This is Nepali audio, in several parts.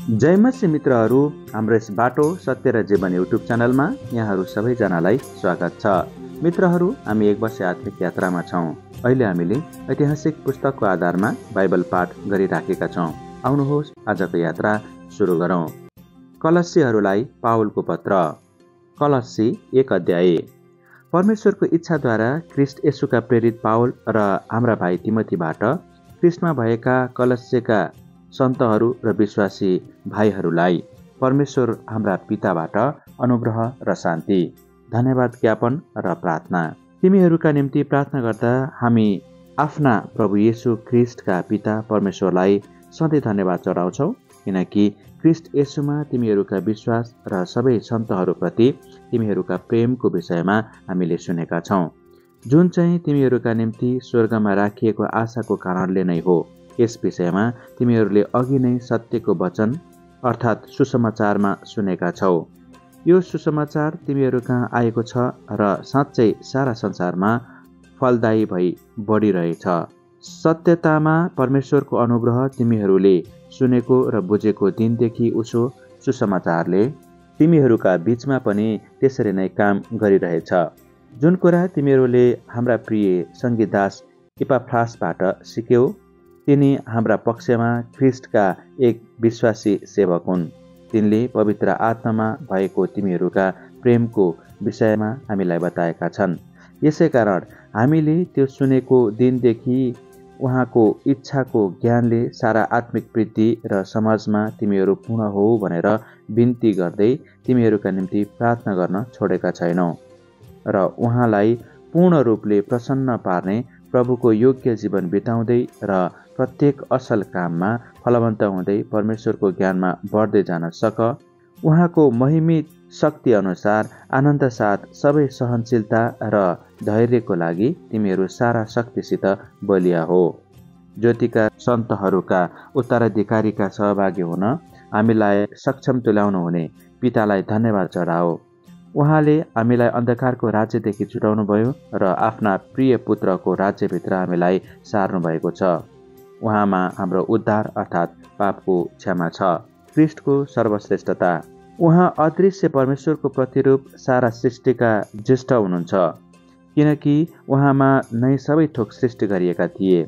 जय मसी मित्रहरू, हाम्रो यस बाटो सत्य र जीवन युट्युब च्यानलमा यहाँहरू सबैजनालाई स्वागत छ। मित्रहरू, हामी 1 वर्ष आत्मिक यात्रामा छौँ। अहिले हामीले ऐतिहासिक पुस्तकको आधारमा बाइबल पाठ गरिराखेका छौँ। आउनुहोस् आजको यात्रा सुरु गरौँ। कलस्सीहरूलाई पावलको पत्र। कलस्सी 1 अध्याय। परमेश्वरको इच्छाद्वारा ख्रिस्ट येशूका प्रेरित पावल र हाम्रा भाइ तिमोथीबाट ख्रिस्टमा भएका कलस्सीका सन्तहरू र विश्वासी भाइहरूलाई परमेश्वर हाम्रा पिताबाट अनुग्रह र शान्ति, धन्यवाद ज्ञापन र प्रार्थना। तिमीहरूका निम्ति प्रार्थना गर्दा हामी आफ्ना प्रभु येशू ख्रिस्टका पिता परमेश्वरलाई सधैँ धन्यवाद चढाउँछौँ, किनकि ख्रिस्ट येशूमा तिमीहरूका विश्वास र सबै सन्तहरूप्रति तिमीहरूका प्रेमको विषयमा हामीले सुनेका छौँ, जुन चाहिँ तिमीहरूका निम्ति स्वर्गमा राखिएको आशाको कारणले नै हो। यस विषयमा तिमीहरूले अघि नै सत्यको वचन अर्थात् सुसमाचारमा सुनेका छौ। यो सुसमाचार तिमीहरू कहाँ आएको छ र साँच्चै सारा संसारमा फलदायी भई बढिरहेछ। सत्यतामा परमेश्वरको अनुग्रह तिमीहरूले सुनेको र बुझेको दिनदेखि उसो सुसमाचारले तिमीहरूका बीचमा पनि त्यसरी नै काम गरिरहेछ। जुन कुरा तिमीहरूले हाम्रा प्रिय सङ्गीतदास इपाफ्रासबाट सिक्यौ, तिनी हाम्रा पक्षमा ख्रिस्टका एक विश्वासी सेवक हुन्। तिनले पवित्र आत्मामा भएको तिमीहरूका प्रेमको विषयमा हामीलाई बताएका छन्। यसै कारण हामीले त्यो सुनेको दिनदेखि उहाँको इच्छाको ज्ञानले सारा आत्मिक वृद्धि र समाजमा तिमीहरू पूर्ण हो भनेर बिन्ती गर्दै तिमीहरूका निम्ति प्रार्थना गर्न छोडेका छैनौँ र उहाँलाई पूर्ण रूपले प्रसन्न पार्ने प्रभुको योग्य जीवन बिताउँदै र प्रत्येक असल काममा फलवन्त हुँदै परमेश्वरको ज्ञानमा बढ्दै जान सक। उहाँको महिमित शक्ति अनुसार आनन्द साथ सबै सहनशीलता र धैर्यको लागि तिमीहरू सारा शक्तिसित बलिया हो। ज्योतिका सन्तहरूका उत्तराधिकारीका सहभागी हुन हामीलाई सक्षम तुल्याउनु हुने पितालाई धन्यवाद चढाओ। उहाँले हामीलाई अन्धकारको राज्यदेखि छुटाउनु भयो र आफ्ना प्रिय पुत्रको राज्यभित्र हामीलाई सार्नु भएको छ। उहाँमा हाम्रो उद्धार अर्थात् पापको क्षमा छ। ख्रिस्टको सर्वश्रेष्ठता। उहाँ अदृश्य परमेश्वरको प्रतिरूप सारा सृष्टिका ज्येष्ठ हुनुहुन्छ, किनकि उहाँमा नै सबै थोक सृष्टि गरिएका थिए।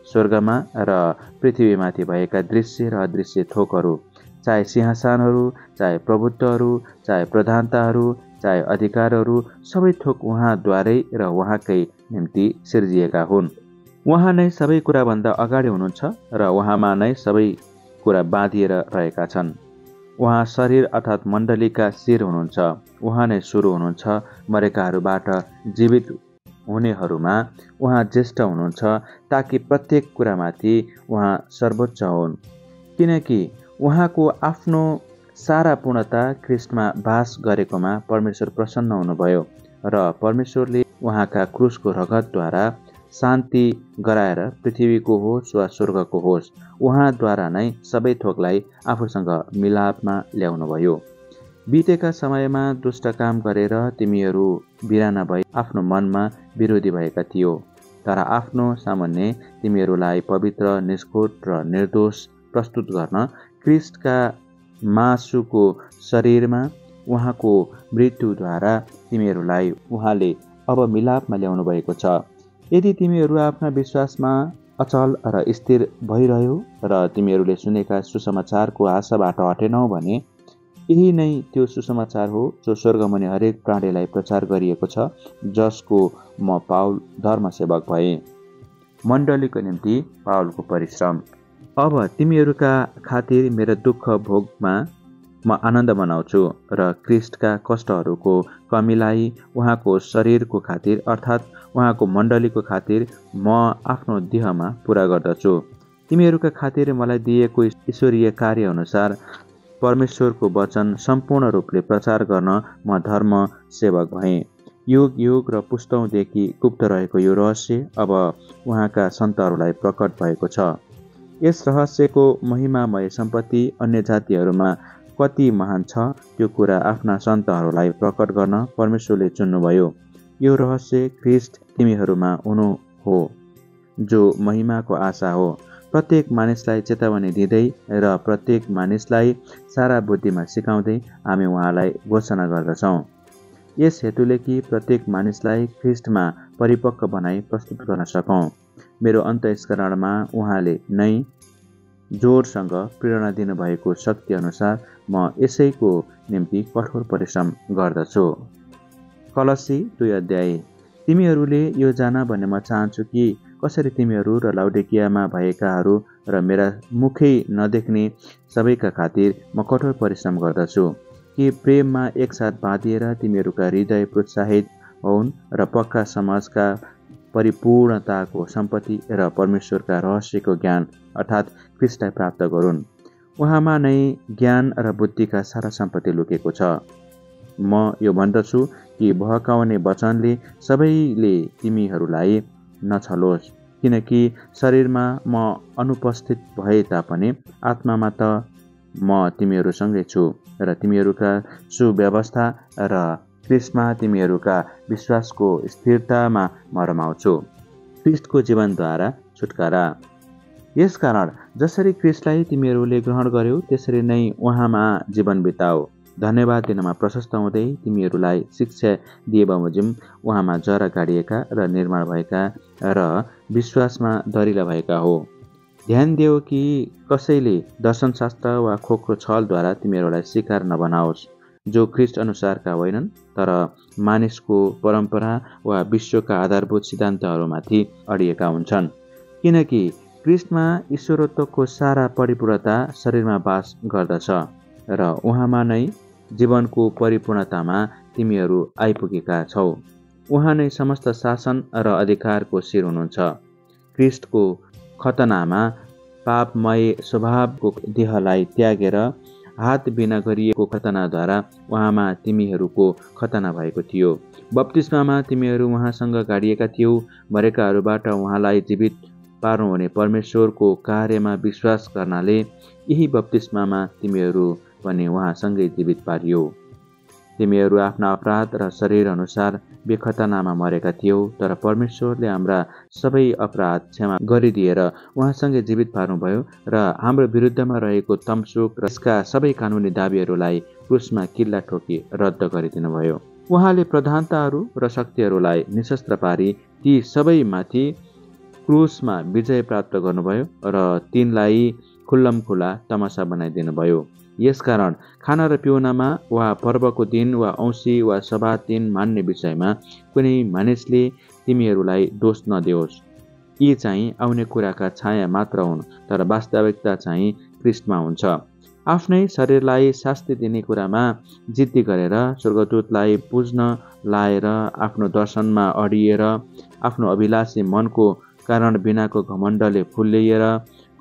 स्वर्गमा र पृथ्वीमाथि भएका दृश्य र अदृश्य थोकहरू, चाहे सिंहासनहरू, चाहे प्रभुत्वहरू, चाहे प्रधानताहरू, चाहे अधिकारहरू, सबै थोक उहाँद्वारै र उहाँकै निम्ति सिर्जिएका हुन्। उहाँ नै सबै कुराभन्दा अगाडि हुनुहुन्छ र उहाँमा नै सबै कुरा बाँधिएर रहेका छन्। उहाँ शरीर अर्थात् मण्डलीका शिर हुनुहुन्छ। उहाँ नै सुरु हुनुहुन्छ, मरेकाहरूबाट जीवित हुनेहरूमा उहाँ ज्येष्ठ हुनुहुन्छ, ताकि प्रत्येक कुरामाथि उहाँ सर्वोच्च हुन्। किनकि उहाँको आफ्नो सारा पूर्णता ख्रिस्टमा बास गरेकोमा परमेश्वर प्रसन्न हुनुभयो र परमेश्वरले उहाँका क्रुसको रगतद्वारा शान्ति गराएर पृथ्वीको होस् वा स्वर्गको होस्, उहाँद्वारा नै सबै थोकलाई आफूसँग मिलापमा ल्याउनुभयो। बितेका समयमा दुष्ट काम गरेर तिमीहरू बिराना भई आफ्नो मनमा विरोधी भएका थियो, तर आफ्नो सामान्य तिमीहरूलाई पवित्र, निष्कोट र निर्दोष प्रस्तुत गर्न ख्रिस्टका मासुको शरीरमा उहाँको मृत्युद्वारा तिमीहरूलाई उहाँले अब मिलापमा ल्याउनु भएको छ। यदि तिमीहरू आफ्ना विश्वासमा अचल र स्थिर भइरह्यौ र तिमीहरूले सुनेका सुसमाचारको आशाबाट हटेनौ भने यही नै त्यो सुसमाचार हो जो स्वर्गमुनि हरेक प्राणीलाई प्रचार गरिएको छ, जसको म पावल धर्मसेवक भएँ। मण्डलीको निम्ति पावलको परिश्रम। अब तिमीहरूका खातिर मेरो दुःख भोगमा म आनन्द मनाउँछु र ख्रिस्टका कष्टहरूको कमीलाई उहाँको शरीरको खातिर अर्थात् उहाँको मण्डलीको खातिर म आफ्नो देहमा पुरा गर्दछु। तिमीहरूका खातिर मलाई दिएको ईश्वरीय कार्य अनुसार परमेश्वरको वचन सम्पूर्ण रूपले प्रचार गर्न म धर्म सेवक भएँ। युग युग र पुस्तौँदेखि गुप्त रहेको यो रहस्य अब उहाँका सन्तहरूलाई प्रकट भएको छ। यस रहस्यको महिमामय सम्पत्ति अन्य जातिहरूमा कति महान छ, त्यो कुरा आफ्ना सन्तहरूलाई प्रकट गर्न परमेश्वरले चुन्नुभयो। यो रहस्य ख्रिस्ट तिमीहरूमा हुनु हो, जो महिमाको आशा हो। प्रत्येक मानिसलाई चेतावनी दिँदै र प्रत्येक मानिसलाई सारा बुद्धिमा सिकाउँदै हामी उहाँलाई घोषणा गर्दछौँ। यस हेतुले कि प्रत्येक मानिसलाई ख्रिस्टमा परिपक्व बनाई प्रस्तुत गर्न सकौँ। मेरो अन्तस्करणमा उहाँले नै जोडसँग प्रेरणा दिनुभएको शक्ति अनुसार म यसैको निम्ति कठोर परिश्रम गर्दछु। कलसी 2 अध्याय। तिमीहरूले यो जान भन्ने म चाहन्छु कि कसरी तिमीहरू र लाउडिकियामा भएकाहरू र मेरा मुखै नदेख्ने सबैका खातिर म कठोर परिश्रम गर्दछु कि प्रेममा एकसाथ बाँधिएर तिमीहरूका हृदय प्रोत्साहित हुन् र पक्का समाजका परिपूर्णताको सम्पत्ति र परमेश्वरका रहस्यको ज्ञान अर्थात् ख्रिस्टलाई प्राप्त गरून्। उहाँमा नै ज्ञान र बुद्धिका सारा सम्पत्ति लुकेको छ। म यो भन्दछु कि बहकाउने वचनले सबैले तिमीहरूलाई नछलोस्, किनकि शरीरमा म अनुपस्थित भए तापनि आत्मामा त म तिमीहरूसँगै छु र तिमीहरूका सुव्यवस्था र ख्रिस्टमा तिमीहरूका विश्वासको स्थिरतामा म रमाउँछु। ख्रिस्टको जीवनद्वारा छुटकारा। यसकारण जसरी ख्रिस्टलाई तिमीहरूले ग्रहण गर्यौ त्यसरी नै उहाँमा जीवन बिताऊ। धन्यवाद दिनमा प्रशस्त हुँदै तिमीहरूलाई शिक्षा दिए बमोजिम उहाँमा जरा गाडिएका र निर्माण भएका र विश्वासमा दरिला भएका हो। ध्यान देऊ कि कसैले दर्शनशास्त्र वा खोक्रो छलद्वारा तिमीहरूलाई शिकार नबनाओस्, जो ख्रिस्ट अनुसारका होइनन् तर मानिसको परम्परा वा विश्वका आधारभूत सिद्धान्तहरूमाथि अडिएका हुन्छन्। किनकि ख्रिस्टमा ईश्वरत्वको सारा परिपूर्णता शरीरमा वास गर्दछ र उहाँमा नै जीवनको परिपूर्णतामा तिमीहरू आइपुगेका छौ। उहाँ नै समस्त शासन र अधिकारको शिर हुनुहुन्छ। ख्रिस्टको खतनामा पापमय स्वभावको देहलाई त्यागेर हात बिना गरिएको खतनाद्वारा उहाँमा तिमीहरूको खतना भएको थियो। बप्तिस्मामा तिमीहरू उहाँसँग गाडिएका थियौ। मरेकाहरूबाट उहाँलाई जीवित पार्नुहुने परमेश्वरको कार्यमा विश्वास गर्नाले यही बप्तिस्मामा तिमीहरू पनि उहाँसँगै जीवित पारियो। तिमीहरू आफ्ना अपराध र शरीर अनुसार बेखतनामा मरेका थियौ, तर परमेश्वरले हाम्रा सबै अपराध क्षमा गरिदिएर उहाँसँगै जीवित पार्नुभयो र हाम्रो विरुद्धमा रहेको तमसुक र यसका सबै कानुनी दाबीहरूलाई क्रुसमा किल्ला ठोकी रद्द गरिदिनुभयो। उहाँले प्रधानताहरू र शक्तिहरूलाई निशस्त्र पारी ती सबैमाथि क्रुसमा विजय प्राप्त गर्नुभयो र तिनलाई खुल्लमखुल्ला तमासा बनाइदिनुभयो। यसकारण खाना र पिउनमा वा पर्वको दिन वा औँसी वा सभा दिन मान्ने विषयमा कुनै मानिसले तिमीहरूलाई दोष नदेओस्। यी चाहिँ आउने कुराका छाया मात्र हुन्, तर वास्तविकता चाहिँ ख्रिस्टमा हुन्छ। आफ्नै शरीरलाई शास्ति दिने कुरामा जिद्दी गरेर स्वर्गदूतलाई पुज्न लाएर आफ्नो दर्शनमा अडिएर आफ्नो अभिलाषी मनको कारण बिनाको घमण्डले फुल्लिएर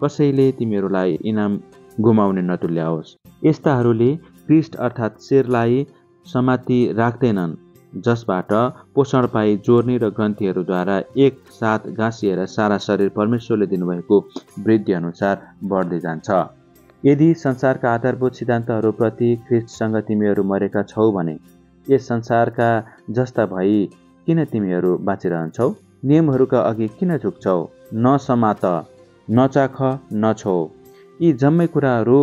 कसैले तिमीहरूलाई इनाम गुमाउने नतुल्याओस्। यस्ताहरूले ख्रिस्ट अर्थात् शिरलाई समाति राख्दैनन्, जसबाट पोषण पाई जोर्नी र ग्रन्थीहरूद्वारा एक साथ गाँसिएर सारा शरीर परमेश्वरले दिनुभएको वृद्धि अनुसार बढ्दै जान्छ। यदि संसारका आधारभूत सिद्धान्तहरूप्रति ख्रिस्टसँग तिमीहरू मरेका छौ भने यस संसारका जस्ता भई किन तिमीहरू बाँचिरहन्छौ? नियमहरूका अघि किन झुक्छौ? नसमात, नचाख, नछो। यी जम्मै कुराहरू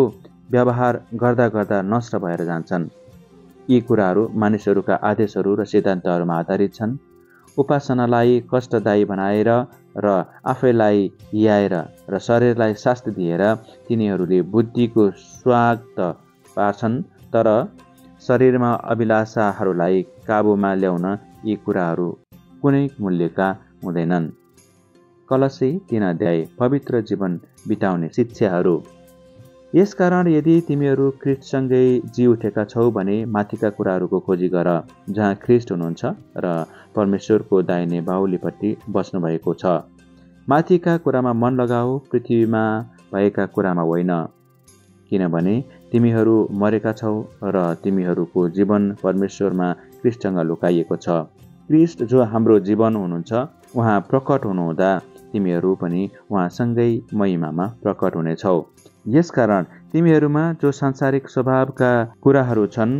व्यवहार गर्दा गर्दा नष्ट भएर जान्छन्। यी कुराहरू मानिसहरूका आदेशहरू र सिद्धान्तहरूमा आधारित छन्। उपासनालाई कष्टदायी बनाएर र आफैलाई हियाएर र शरीरलाई शास्ति दिएर तिनीहरूले बुद्धिको स्वागत पार्छन्, तर शरीरमा अभिलाषाहरूलाई काबुमा ल्याउन यी कुराहरू कुनै मूल्यका हुँदैनन्। कलसी 3 अध्याय। पवित्र जीवन बिताउने शिक्षाहरू। यसकारण यदि तिमीहरू ख्रिस्टसँगै जी उठेका छौ भने माथिका कुराहरूको खोजी गर, जहाँ ख्रिस्ट हुनुहुन्छ र परमेश्वरको दाहिने बाहुलीपट्टि बस्नुभएको छ। माथिका कुरामा मन लगाऊ, पृथ्वीमा भएका कुरामा होइन, किनभने तिमीहरू मरेका छौ र तिमीहरूको जीवन परमेश्वरमा ख्रिस्टसँग लुकाइएको छ। ख्रिस्ट जो हाम्रो जीवन हुनुहुन्छ, उहाँ प्रकट हुनुहुँदा तिमीहरू पनि उहाँसँगै महिमामा प्रकट हुनेछौ। यसकारण तिमीहरूमा जो सांसारिक स्वभावका कुराहरू छन्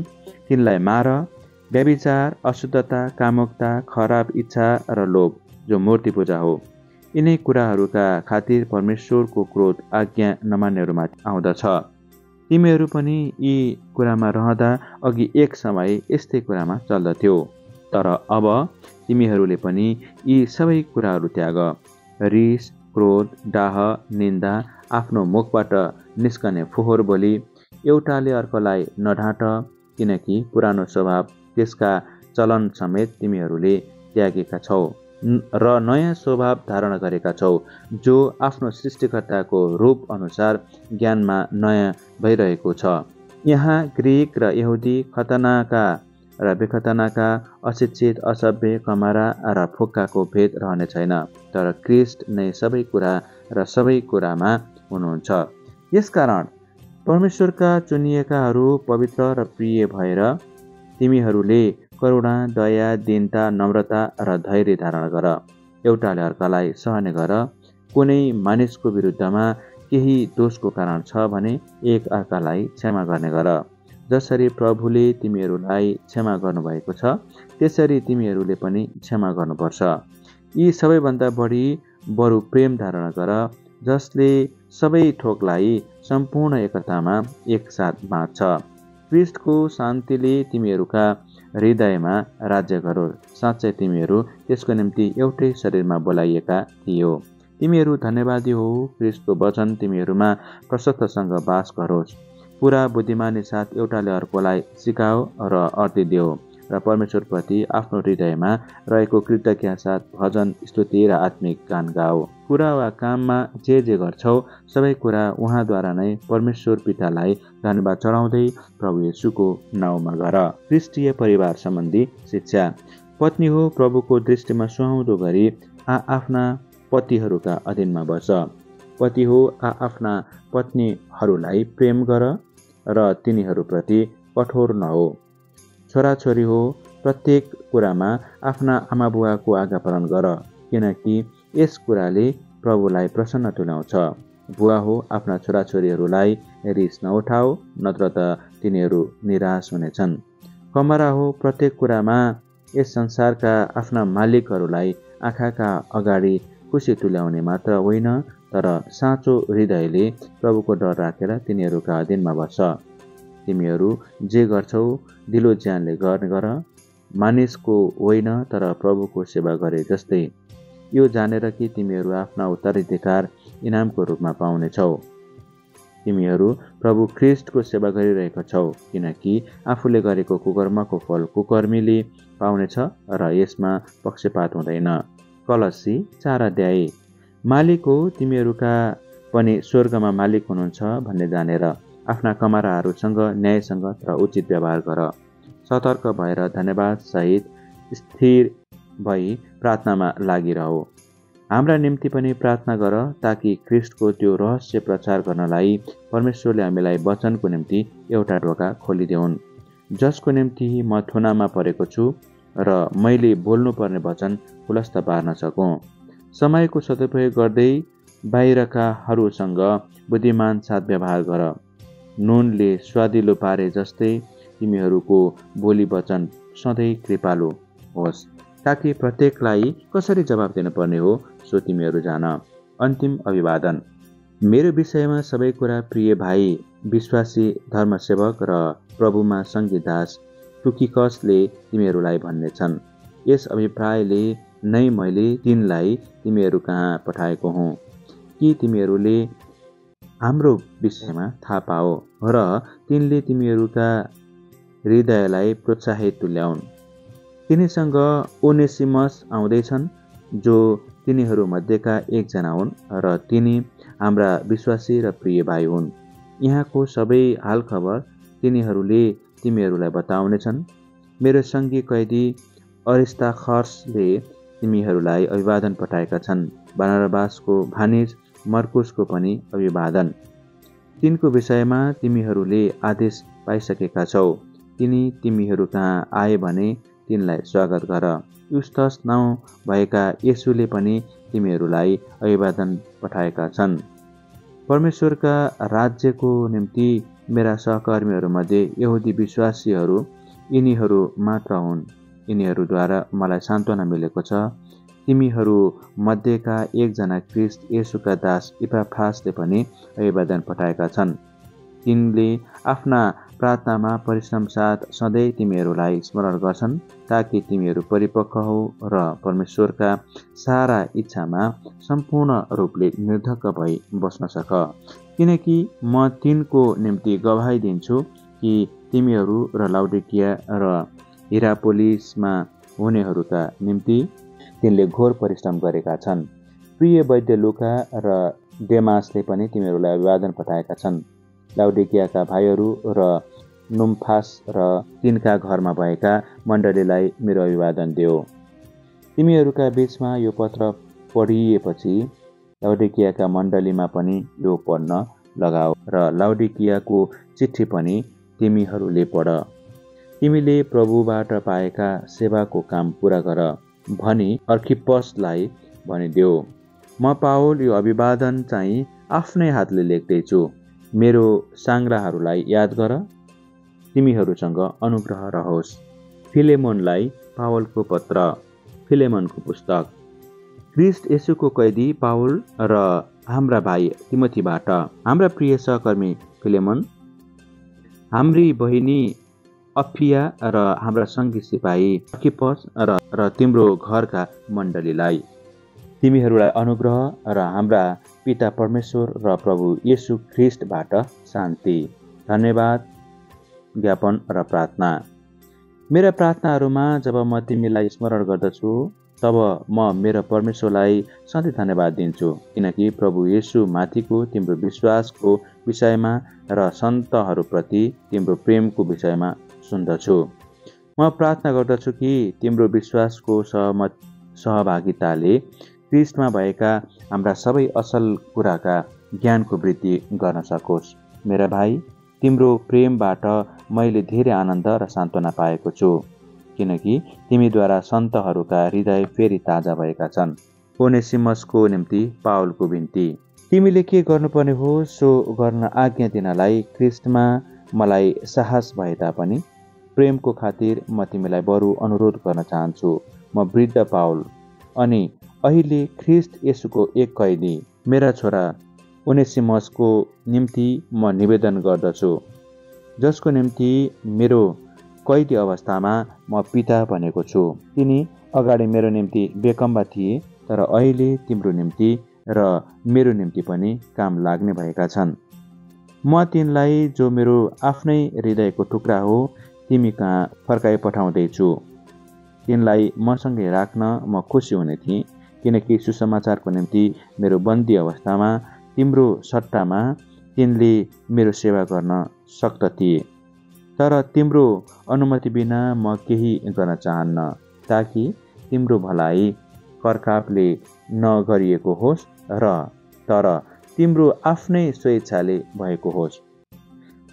तिनलाई मार। व्यभिचार, अशुद्धता, कामुकता, खराब इच्छा र लोभ, जो मूर्ति पूजा हो, यिनै कुराहरूका खातिर परमेश्वरको क्रोध आज्ञा नमान्नेहरूमाथि आउँदछ। तिमीहरू पनि यी कुरामा रहँदा अघि एक समय यस्तै कुरामा चल्दथ्यौ। तर अब तिमीहरूले पनि यी सबै कुराहरू त्याग। रिस, क्रोध, डाह, निन्दा, आफ्नो मुखबाट निस्कने फोहोर बोली, एउटाले अर्कोलाई नढाँट, किनकि पुरानो स्वभाव त्यसका चलन समेत तिमीहरूले त्यागेका छौ र नयाँ स्वभाव धारण गरेका छौ, जो आफ्नो सृष्टिकर्ताको रूप अनुसार ज्ञानमा नयाँ भइरहेको छ। यहाँ ग्रिक र यहुदी, खतनाका र बेखतनाका, अशिक्षित, असभ्य, कमारा र फुक्काको भेद रहने छैन, तर क्रिस्ट नै सबै कुरा र सबै कुरामा हुनुहुन्छ। यसकारण परमेश्वरका चुनिएकाहरू पवित्र र प्रिय भएर तिमीहरूले करुणा, दया, दीनता, नम्रता र धैर्य धारण गर। एउटाले अर्कालाई सहने गर। कुनै मानिसको विरुद्धमा केही दोषको कारण छ भने एक अर्कालाई क्षमा गर्ने गर। जसरी प्रभुले तिमीहरूलाई क्षमा गर्नुभएको छ, त्यसरी तिमीहरूले पनि क्षमा गर्नुपर्छ। यी सबैभन्दा बरु प्रेम धारण गर, जसले सबै थोकलाई सम्पूर्ण एकतामा एकसाथ बाँध्छ। क्रिस्टको शान्तिले तिमीहरूका हृदयमा राज्य गरोस्। साँच्चै तिमीहरू त्यसको निम्ति एउटै शरीरमा बोलाइएका थियौ। तिमीहरू धन्यवादी हो। क्रिस्टको वचन तिमीहरूमा प्रशस्तसँग वास गरोस्। पुरा बुद्धिमानी साथ एउटाले अर्कोलाई सिकाओ र अर्ती देऊ र परमेश्वरप्रति आफ्नो हृदयमा रहेको कृतज्ञता साथ भजन, स्तुति र आत्मिक गान गाओ। कुरा वा काममा जे गर्छौ सबै कुरा उहाँद्वारा नै परमेश्वर पितालाई धन्यवाद चढाउँदै प्रभु येशूको नाउँमा गर। क्रिस्टीय परिवार सम्बन्धी शिक्षा। पत्नी हो प्रभुको दृष्टिमा सुहाउँदो गरी आफ्ना पतिहरूका अधीनमा बस। पति हो आफ्ना पत्नीहरूलाई प्रेम गर र तिनीहरूप्रति कठोर नहो। छोराछोरी हो प्रत्येक कुरामा आफ्ना आमाबुवाको आज्ञा पालन गर, किनकि यस कुराले प्रभुलाई प्रसन्न तुल्याउँछ। बुवा हो आफ्ना छोराछोरीहरूलाई रिस नउठाओ, नत्र त तिनीहरू निराश हुनेछन्। कमरा हो प्रत्येक कुरामा यस संसारका आफ्ना मालिकहरूलाई आँखाका अगाडि खुसी तुल्याउने मात्र होइन, तर साँचो हृदयले प्रभुको डर राखेर तिनीहरूका अधीनमा बस। तिमीहरू जे गर्छौ दिलो ज्यानले गर्ने गर, मानिसको होइन तर प्रभुको सेवा गरे जस्तै, यो जानेर कि तिमीहरू आफ्ना उत्तराधिकार इनामको रूपमा पाउनेछौ। तिमीहरू प्रभु ख्रिस्टको सेवा गरिरहेका छौ, किनकि आफूले गरेको कुकर्मको फल कुकर्मीले पाउनेछ र यसमा पक्षपात हुँदैन। कलस्सी 4 अध्याय। मालिक हो तिमीहरूका पनि स्वर्गमा मालिक हुनुहुन्छ भन्ने जानेर आफ्ना कमाराहरूसँग न्यायसँग र उचित व्यवहार गर। सतर्क भएर धन्यवाद सहित स्थिर भई प्रार्थनामा लागिरह। हाम्रा निम्ति पनि प्रार्थना गर, ताकि ख्रिस्टको त्यो रहस्य प्रचार गर्नलाई परमेश्वरले हामीलाई वचनको निम्ति एउटा ढोका खोलिदेऊन्, जसको निम्ति म थुनामा परेको छु र मैले बोल्नुपर्ने वचन खुलस्त पार्न सकूँ। समयको सदुपयोग गर्दै बाहिरकाहरूसँग बुद्धिमान साथ व्यवहार गर। नुनले स्वादिलो पारे जस्तै तिमीहरूको बोली वचन सधैँ कृपालु होस्, ताकि प्रत्येकलाई कसरी जवाब दिनुपर्ने हो सो तिमीहरू जान। अन्तिम अभिवादन। मेरो विषयमा सबै कुरा प्रिय भाइ, विश्वासी धर्मसेवक र प्रभुमा सङ्गीदास टुकिकसले तिमीहरूलाई भन्नेछन्। यस अभिप्रायले नै मैले तिनलाई तिमीहरू कहाँ पठाएको हुँ, कि तिमीहरूले हाम्रो विषयमा थाहा पाओ र तिनले तिमीहरूका हृदयलाई प्रोत्साहित तुल्याउन्। तिनीसँग ओनेसिमस आउँदैछन्, जो तिनीहरूमध्येका एकजना हुन् र तिनी हाम्रा विश्वासी र प्रिय भाइ हुन्। यहाँको सबै हालखबर तिनीहरूले तिमीहरूलाई बताउनेछन्। मेरो सङ्गी कैदी अरिस्तार्खसले तिमीहरूलाई अभिवादन पठाएका छन्। बारनाबासको भानिज मर्कुसको पनि अभिवादन। तिनको विषयमा तिमीहरूले आदेश पाइसकेका छौ। तिमीहरू कहाँ आए भने तिनलाई स्वागत गर। युस्तस नाउँ भएका येशूले पनि तिमीहरूलाई अभिवादन पठाएका छन्। परमेश्वरका राज्यको निम्ति मेरा सहकर्मीहरूमध्ये यहुदी विश्वासीहरू यिनीहरू मात्र हुन्। यिनीहरूद्वारा मलाई सान्त्वना मिलेको छ। तिमीहरू मध्येका एकजना ख्रीष्ट येशूका दास इपाफ्रासले पनि अभिवादन पठाएका छन्। तिनले आफ्ना प्रार्थनामा परिश्रम साथ सधैँ तिमीहरूलाई स्मरण गर्छन् ताकि तिमीहरू परिपक्व हो र परमेश्वरका सारा इच्छामा सम्पूर्ण रूपले निर्धक्क भई बस्न सक। किनकि म तिनको निम्ति गवाही दिन्छु कि तिमीहरू र लाउडिकिया र हिरापोलिसमा हुनेहरूका निम्ति तिनले घोर परिश्रम गरेका छन्। प्रिय वैद्य लुका र डेमासले पनि तिमीहरूलाई अभिवादन पठाएका छन्। लाउडिकियाका भाइहरू र नुम्फास र तिनका घरमा भएका मण्डलीलाई मेरो अभिवादन देऊ। तिमीहरूका बीचमा यो पत्र पढिएपछि लाउडिकियाका मण्डलीमा पनि यो पढ्न लगाऊ र लाउडिकियाको चिठी पनि तिमीहरूले पढ। तिमीले प्रभुबाट पाएका सेवाको काम पूरा गर भनी अर्खिप्पसलाई भनिदेऊ। म पावल यो अभिवादन चाहिँ आफ्नै हातले लेख्दैछु। मेरो साङ्ग्राहरूलाई याद गर। तिमीहरूसँग अनुग्रह रहोस्। फिलेमोनलाई पावलको पत्र। फिलेमोनको पुस्तक। ख्रीष्ट येशूको कैदी पावल र हाम्रा भाइ तिमोथीबाट हाम्रा प्रिय सहकर्मी फिलेमोन, हाम्री बहिनी अफिया र हाम्रा सङ्गी सिपाही अर्खिप्पस र तिम्रो घरका मण्डलीलाई। तिमीहरूलाई अनुग्रह र हाम्रा पिता परमेश्वर र प्रभु येशू ख्रीष्टबाट शान्ति, धन्यवाद ज्ञापन र प्रार्थना। मेरा प्रार्थनाहरूमा जब म तिमीलाई स्मरण गर्दछु तब म मेरो परमेश्वरलाई सधैँ धन्यवाद दिन्छु, किनकि प्रभु येशू माथिको तिम्रो विश्वासको विषयमा र सन्तहरूप्रति तिम्रो प्रेमको विषयमा सुन्दछु। म प्रार्थना गर्दछु कि तिम्रो विश्वासको सहभागिताले ख्रीष्टमा भएका हाम्रा सबै असल कुराका ज्ञानको वृद्धि गर्न सकोस्। मेरा भाइ, तिम्रो प्रेमबाट मैले धेरै आनन्द र सान्त्वना पाएको छु, किनकि तिमीद्वारा सन्तहरूका हृदय फेरि ताजा भएका छन्। ओनेसिमसको निम्ति पावलको बिन्ती। तिमीले के गर्नुपर्ने हो सो गर्न आज्ञा दिनलाई ख्रीष्टमा मलाई साहस भए तापनि प्रेमको खातिर म तिमीलाई बरु अनुरोध गर्न चाहन्छु। म वृद्ध पावल अनि अहिले ख्रीष्ट येशूको एक कैदी मेरा छोरा ओनेसिमसको निम्ति म निवेदन गर्दछु, जसको निम्ति मेरो कैदी अवस्थामा म पिता बनेको छु। तिनी अगाडि मेरो निम्ति बेकम्बा थिए, तर अहिले तिम्रो निम्ति र मेरो निम्ति पनि काम लाग्ने भएका छन्। म तिनलाई जो मेरो आफ्नै हृदयको टुक्रा हो तिमी कहाँ फर्काइ पठाउँदैछु। तिनलाई मसँगै राख्न म खुसी हुने थिएँ, किनकि सुसमाचारको निम्ति मेरो बन्दी अवस्थामा तिम्रो सट्टामा तिनले मेरो सेवा गर्न सक्त थिए। तर तिम्रो अनुमति बिना म केही गर्न चाहन्न, ताकि तिम्रो भलाइ करकापले नगरिएको होस् तर तिम्रो आफ्नै स्वेच्छाले भएको होस्।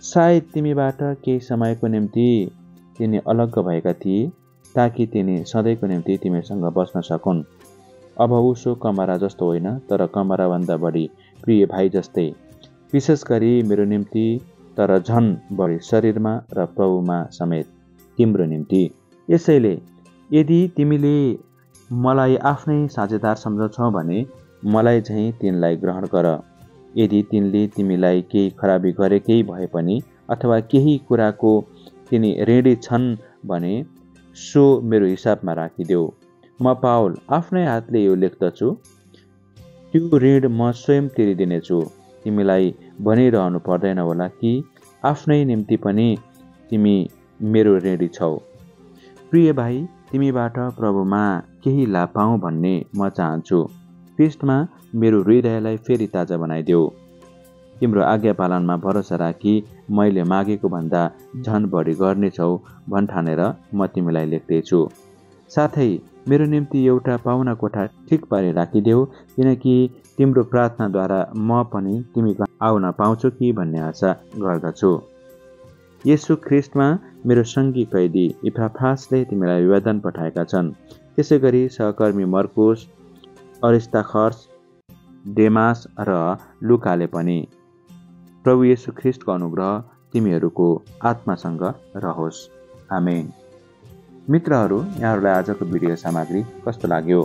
सायद तिमीबाट केही समयको निम्ति तिनी अलग्ग भएका थिए, ताकि तिनी सधैँको निम्ति तिमीसँग बस्न सकुन्। अब उसो कमरा जस्तो होइन, तर कमराभन्दा बढी प्रिय भाइ जस्तै, विशेष गरी मेरो निम्ति, तर झन् बढी शरीरमा र प्रभुमा समेत तिम्रो निम्ति। यसैले यदि तिमीले मलाई आफ्नै साझेदार सम्झन्छौ भने मलाई झैँ तिनलाई ग्रहण गर। यदि तिनले तिमीलाई केही खराबी गरेकै भए पनि अथवा केही कुराको तिनी ऋणी छन् भने सो मेरो हिसाबमा राखिदेऊ। म पावल आफ्नै हातले यो लेख्दछु, त्यो ऋण म स्वयं तिरिदिनेछु। तिमीलाई भनिरहनु पर्दैन होला कि आफ्नै निम्ति पनि तिमी मेरो ऋणी छौ। प्रिय भाइ, तिमीबाट प्रभुमा केही लाभ पाऊँ भन्ने म चाहन्छु। ख्रीष्टमा मेरो हृदयलाई फेरि ताजा बनाइदेऊ। तिम्रो आज्ञा पालनमा भरोसा राखी मैले मागेको भन्दा झन् बढी गर्नेछौ भन्ठानेर म तिमीलाई लेख्दैछु। साथै मेरो निम्ति एउटा पाहुना कोठा ठिक पारी राखिदेऊ, किनकि तिम्रो प्रार्थनाद्वारा म पनि तिमी आउन पाउँछु कि भन्ने आशा गर्दछु। येशू ख्रीष्टमा मेरो सङ्गी कैदी इपाफ्रासले तिमीलाई अभिवादन पठाएका छन्। त्यसै गरी सहकर्मी मर्कुस, अरिस्तार्खस, डेमास र लुकाले पनि। प्रभु येशू ख्रीष्टको अनुग्रह तिमीहरूको आत्मासँग रहोस्। आमेन। मित्रहरू, यहाँहरूलाई आजको भिडियो सामग्री कस्तो लाग्यो?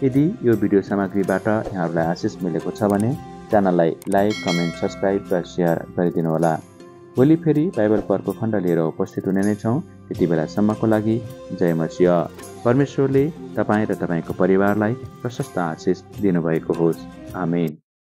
यदि यो भिडियो सामग्रीबाट यहाँहरूलाई आशिष मिलेको छ भने च्यानललाई लाइक, कमेन्ट, सब्सक्राइब र सेयर गरिदिनुहोला। भोलि फेरि बाइबल पढ्को खण्ड लिएर उपस्थित हुने नै छौँ। त्यति बेलासम्मको लागि जय मसीह। परमेश्वरले तपाईँ र तपाईँको परिवारलाई प्रशस्त आशिष दिनुभएको होस्। आमेन।